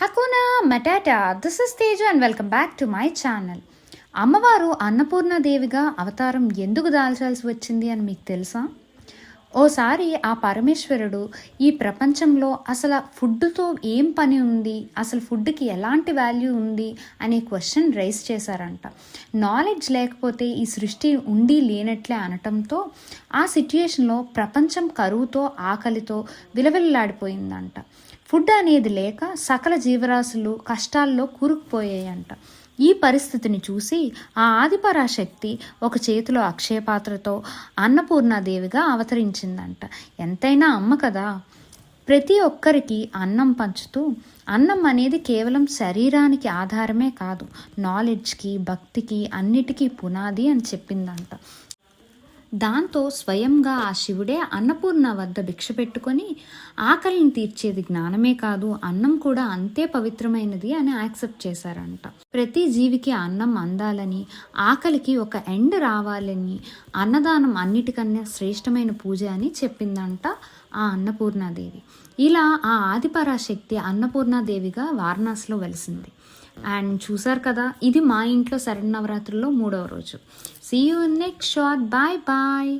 హకునా matata, this is Teja and welcome back to my channel. అమ్మవారు అన్నపూర్ణాదేవిగా అవతారం ఎందుకు దాల్చాల్సి వచ్చింది అని మీకు తెలుసా? ఓసారి ఆ పరమేశ్వరుడు ఈ ప్రపంచంలో అసలు ఫుడ్తో ఏం పని ఉంది, అసలు ఫుడ్కి ఎలాంటి వాల్యూ ఉంది అనే క్వశ్చన్ రైజ్ చేశారంట. నాలెడ్జ్ లేకపోతే ఈ సృష్టి ఉండి లేనట్లే అనటంతో ఆ సిట్యుయేషన్లో ప్రపంచం కరువుతో ఆకలితో విలవిల్లాడిపోయిందంట. ఫుడ్ అనేది లేక సకల జీవరాశులు కష్టాల్లో కూరుకుపోయాయంట. ఈ పరిస్థితిని చూసి ఆ ఆదిపరాశక్తి ఒక చేతిలో అక్షయపాత్రతో అన్నపూర్ణాదేవిగా అవతరించిందంట. ఎంతైనా అమ్మ కదా. ప్రతి ఒక్కరికి అన్నం పంచుతూ, అన్నం అనేది కేవలం శరీరానికి ఆధారమే కాదు, నాలెడ్జ్కి భక్తికి అన్నిటికీ పునాది అని చెప్పిందంట. దాంతో స్వయంగా ఆ శివుడే అన్నపూర్ణ వద్ద భిక్ష పెట్టుకొని ఆకలిని తీర్చేది జ్ఞానమే కాదు, అన్నం కూడా అంతే పవిత్రమైనది అని యాక్సెప్ట్ చేశారంట. ప్రతి జీవికి అన్నం అందాలని, ఆకలికి ఒక ఎండ్ రావాలని, అన్నదానం అన్నిటికన్నా శ్రేష్టమైన పూజ అని చెప్పిందంట ఆ అన్నపూర్ణాదేవి. ఇలా ఆ ఆదిపరాశక్తి అన్నపూర్ణాదేవిగా వారణాసిలో వెలిసింది. అండ్ చూసారు కదా, ఇది మా ఇంట్లో శరన్నవరాత్రుల్లో 3వ రోజు. See you next shot. Bye bye.